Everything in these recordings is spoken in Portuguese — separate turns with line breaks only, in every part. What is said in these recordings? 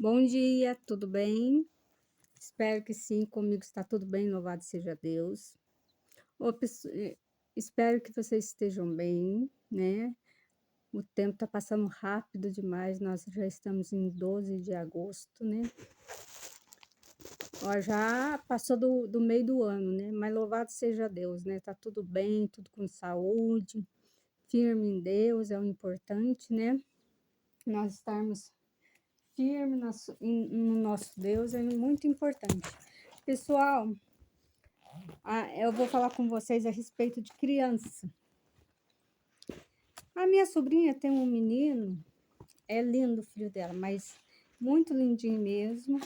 Bom dia, tudo bem? Espero que sim, comigo está tudo bem, louvado seja Deus. Espero que vocês estejam bem, né? O tempo está passando rápido demais, nós já estamos em 12 de agosto, né? Ó, já passou do meio do ano, né? Mas louvado seja Deus, né? Tá tudo bem, tudo com saúde, firme em Deus, é o importante, né? Nós estarmos firme no nosso Deus é muito importante. Pessoal, eu vou falar com vocês a respeito de criança. A minha sobrinha tem um menino, é lindo o filho dela, mas muito lindinho mesmo.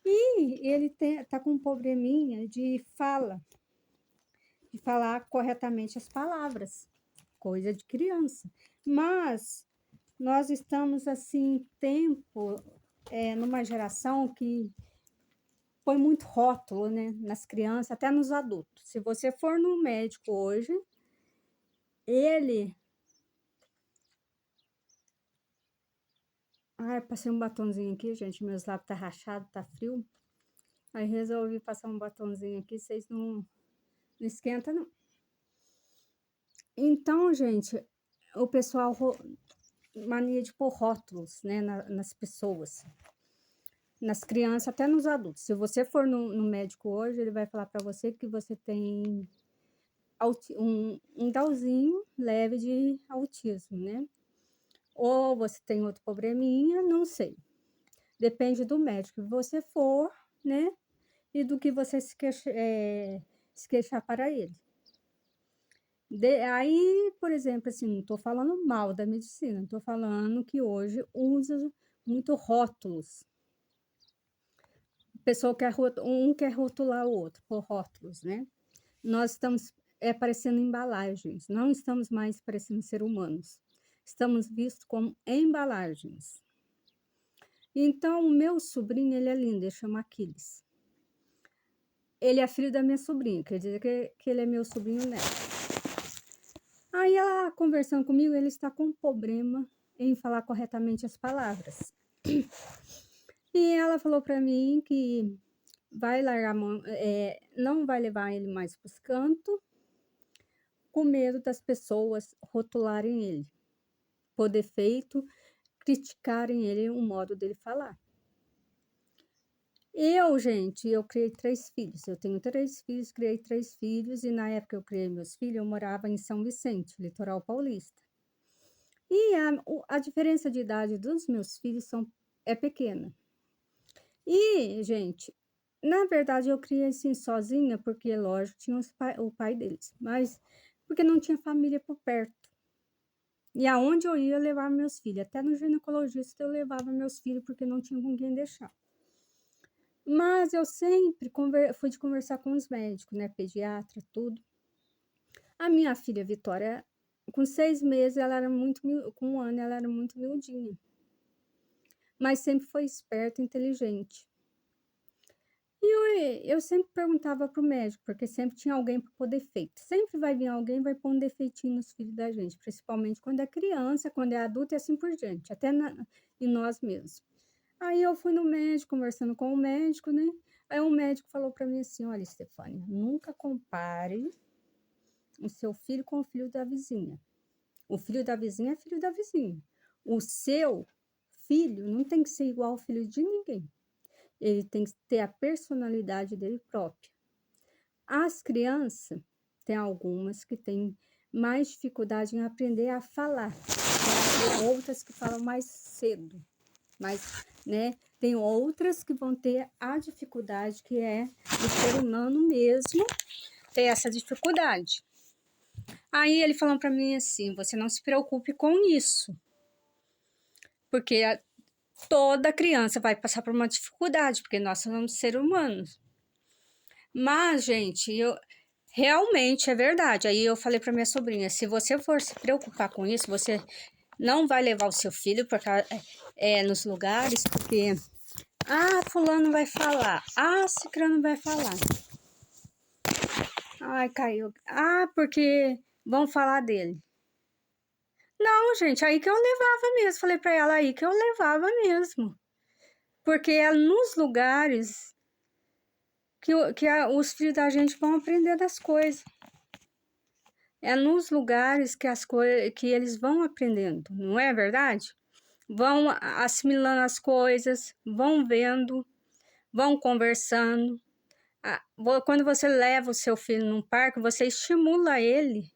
E ele tá com um probleminha de falar corretamente as palavras, coisa de criança. Mas nós estamos assim, numa geração que põe muito rótulo, né, nas crianças, até nos adultos. Se você for no médico hoje, ele... Ai, passei um batonzinho aqui, gente, meus lábios tá rachado, tá frio. Aí resolvi passar um batonzinho aqui, vocês não esquenta não. Então, gente, o pessoal mania de pôr rótulos, né, nas pessoas, nas crianças, até nos adultos. Se você for no médico hoje, ele vai falar para você que você tem um grauzinho leve de autismo, né? Ou você tem outro probleminha, não sei. Depende do médico que você for, né? E do que você se queixar para ele. Aí, por exemplo, assim, não estou falando mal da medicina, estou falando que hoje usa muito rótulos. Um quer rotular o outro por rótulos, né? Nós estamos parecendo embalagens, não estamos mais parecendo ser humanos. Estamos vistos como embalagens. Então, o meu sobrinho, ele é lindo, ele chama Aquiles. Ele é filho da minha sobrinha, quer dizer que ele é meu sobrinho neto. Aí ela conversando comigo, ele está com um problema em falar corretamente as palavras. E ela falou para mim que vai largar a mão, não vai levar ele mais para os cantos, com medo das pessoas rotularem ele, por defeito, criticarem ele, o modo dele falar. Eu criei 3 filhos. Eu tenho 3 filhos, criei 3 filhos, e na época que eu criei meus filhos, eu morava em São Vicente, litoral paulista. E a diferença de idade dos meus filhos é pequena. E, gente, na verdade, eu criei assim sozinha, porque, lógico, tinha o pai deles, mas porque não tinha família por perto. E aonde eu ia, eu levava meus filhos. Até no ginecologista eu levava meus filhos, porque não tinha com quem deixar. Mas eu sempre fui de conversar com os médicos, né? Pediatra, tudo. A minha filha Vitória, com 6 meses, com 1 ano, ela era muito miudinha. Mas sempre foi esperta e inteligente. E eu sempre perguntava pro médico, porque sempre tinha alguém para pôr defeito. Sempre vai vir alguém, vai pôr um defeitinho nos filhos da gente, principalmente quando é criança, quando é adulto e assim por diante, até em nós mesmos. Aí eu fui no médico, conversando com o médico, né? Aí o médico falou para mim assim: olha, Estefânia, nunca compare o seu filho com o filho da vizinha. O filho da vizinha é filho da vizinha. O seu filho não tem que ser igual ao filho de ninguém. Ele tem que ter a personalidade dele própria. As crianças, tem algumas que têm mais dificuldade em aprender a falar. Tem outras que falam mais cedo. Mas, né, tem outras que vão ter a dificuldade que é do ser humano mesmo ter essa dificuldade. Aí ele falou para mim assim: você não se preocupe com isso, porque toda criança vai passar por uma dificuldade, porque nós somos seres humanos. Mas, gente, realmente é verdade. Aí eu falei para minha sobrinha: se você for se preocupar com isso, você não vai levar o seu filho nos lugares, porque fulano vai falar, cicrano vai falar. Ai, caiu. Porque vão falar dele. Não, gente, aí que eu levava mesmo. Falei pra ela, aí que eu levava mesmo. Porque é nos lugares que os filhos da gente vão aprender das coisas. É nos lugares que eles vão aprendendo, não é verdade? Vão assimilando as coisas, vão vendo, vão conversando. Quando você leva o seu filho num parque, você estimula ele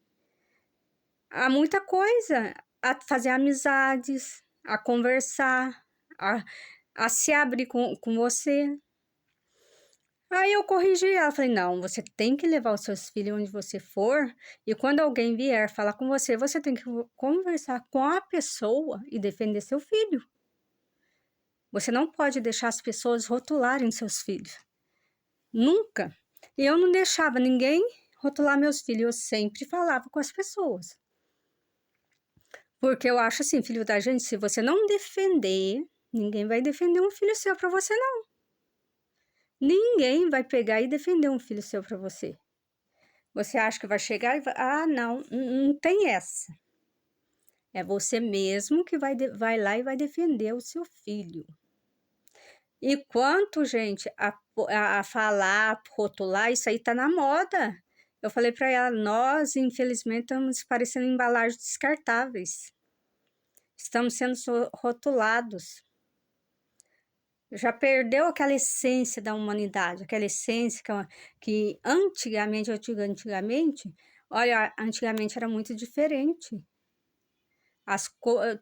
a muita coisa, a fazer amizades, a conversar, a se abrir com você. Aí eu corrigi ela, falei, não, você tem que levar os seus filhos onde você for, e quando alguém vier falar com você, você tem que conversar com a pessoa e defender seu filho. Você não pode deixar as pessoas rotularem seus filhos. Nunca. E eu não deixava ninguém rotular meus filhos, eu sempre falava com as pessoas. Porque eu acho assim, filho da gente, se você não defender, ninguém vai defender um filho seu para você, não. Ninguém vai pegar e defender um filho seu para você. Você acha que vai chegar e vai... Ah, não, não tem essa. É você mesmo que vai lá e vai defender o seu filho. E quanto, gente, a falar, rotular, isso aí tá na moda. Eu falei para ela, nós, infelizmente, estamos parecendo embalagens descartáveis. Estamos sendo rotulados. Já perdeu aquela essência da humanidade, aquela essência que antigamente, olha, antigamente era muito diferente.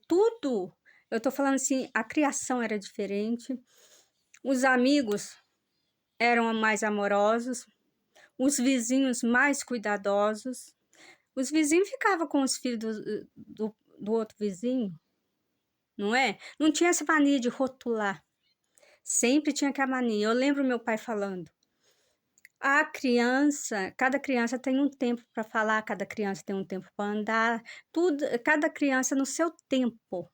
Tudo, eu tô falando assim, a criação era diferente, os amigos eram mais amorosos, os vizinhos mais cuidadosos, os vizinhos ficavam com os filhos do outro vizinho, não é? Não tinha essa mania de rotular. Sempre tinha aquela mania. Eu lembro meu pai falando. Cada criança tem um tempo para falar, cada criança tem um tempo para andar, cada criança no seu tempo.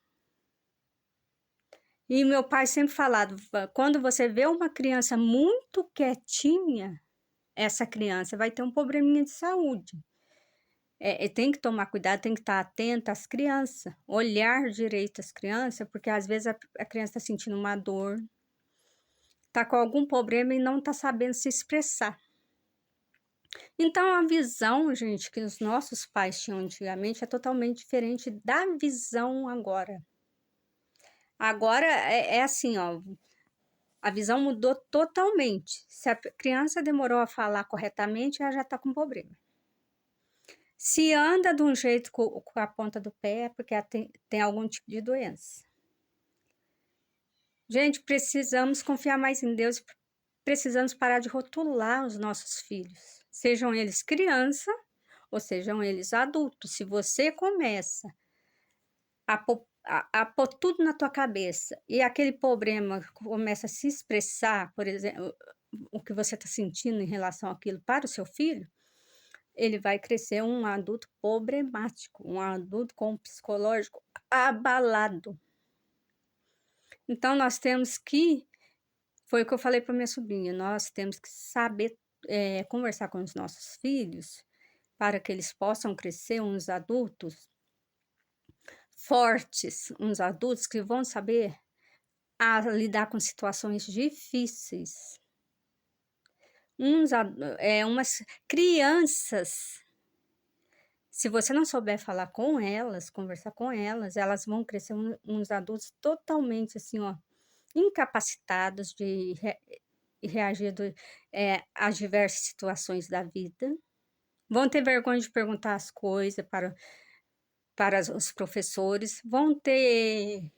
E meu pai sempre falava, quando você vê uma criança muito quietinha, essa criança vai ter um probleminha de saúde. Tem que tomar cuidado, tem que estar atenta às crianças, olhar direito às crianças, porque às vezes a criança está sentindo uma dor, está com algum problema e não está sabendo se expressar. Então, a visão, gente, que os nossos pais tinham antigamente é totalmente diferente da visão agora. Agora é assim, ó, a visão mudou totalmente. Se a criança demorou a falar corretamente, ela já está com problema. Se anda de um jeito com a ponta do pé, é porque ela tem algum tipo de doença. Gente, precisamos confiar mais em Deus, precisamos parar de rotular os nossos filhos, sejam eles criança ou sejam eles adultos. Se você começa a pôr tudo na tua cabeça e aquele problema começa a se expressar, por exemplo, o que você está sentindo em relação àquilo para o seu filho, ele vai crescer um adulto problemático, um adulto com um psicológico abalado. Então, nós temos que, foi o que eu falei para minha sobrinha, nós temos que saber conversar com os nossos filhos para que eles possam crescer uns adultos fortes, uns adultos que vão saber lidar com situações difíceis. Umas crianças, se você não souber falar com elas, conversar com elas vão crescer uns adultos totalmente assim, ó, incapacitados de reagir às diversas situações da vida. Vão ter vergonha de perguntar as coisas para os professores, vão ter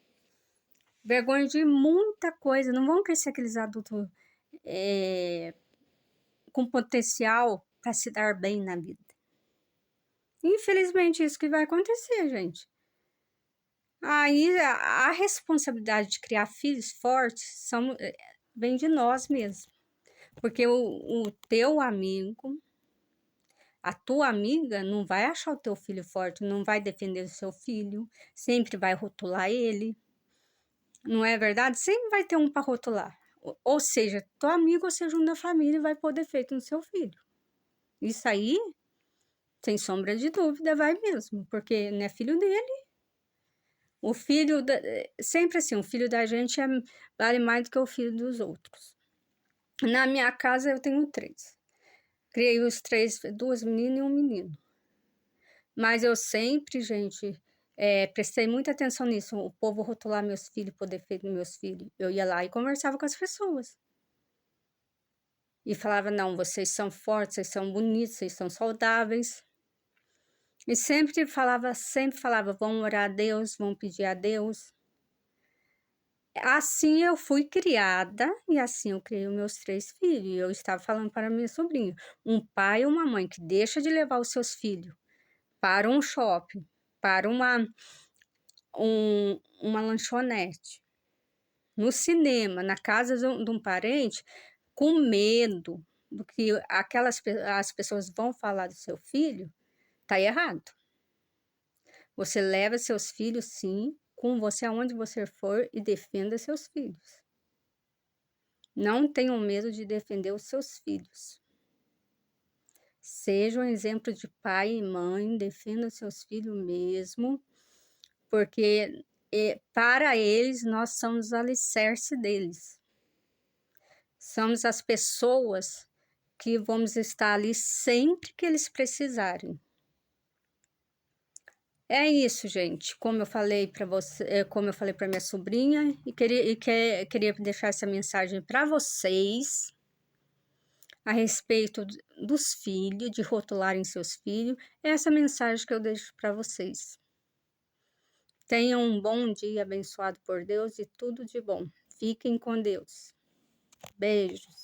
vergonha de muita coisa, não vão crescer aqueles adultos com potencial para se dar bem na vida. Infelizmente, isso que vai acontecer, gente. Aí a responsabilidade de criar filhos fortes vem de nós mesmos. Porque o teu amigo, a tua amiga, não vai achar o teu filho forte, não vai defender o seu filho, sempre vai rotular ele. Não é verdade? Sempre vai ter um para rotular. Ou seja, teu amigo ou seja um da família vai pôr defeito no seu filho. Isso aí, sem sombra de dúvida, vai mesmo, porque não é filho dele. O filho sempre assim, o filho da gente vale mais do que o filho dos outros. Na minha casa eu tenho 3. Criei os 3, 2 meninas e 1 menino. Mas eu sempre, gente, prestei muita atenção nisso. O povo rotular meus filhos, por defeito dos meus filhos. Eu ia lá e conversava com as pessoas. E falava, não, vocês são fortes, vocês são bonitos, vocês são saudáveis. E sempre falava, vão orar a Deus, vão pedir a Deus. Assim eu fui criada e assim eu criei os meus 3 filhos. E eu estava falando para minha sobrinha, um pai ou uma mãe que deixa de levar os seus filhos para um shopping, para uma lanchonete, no cinema, na casa de um parente, com medo do que as pessoas vão falar do seu filho, tá errado. Você leva seus filhos, sim, com você aonde você for e defenda seus filhos. Não tenham medo de defender os seus filhos. Seja um exemplo de pai e mãe, defenda seus filhos mesmo, porque para eles nós somos o alicerce deles. Somos as pessoas que vamos estar ali sempre que eles precisarem. É isso, gente. Como eu falei para você, como eu falei para minha sobrinha, e queria deixar essa mensagem para vocês a respeito dos filhos, de rotularem seus filhos. É essa mensagem que eu deixo para vocês. Tenham um bom dia abençoado por Deus e tudo de bom. Fiquem com Deus. Beijos.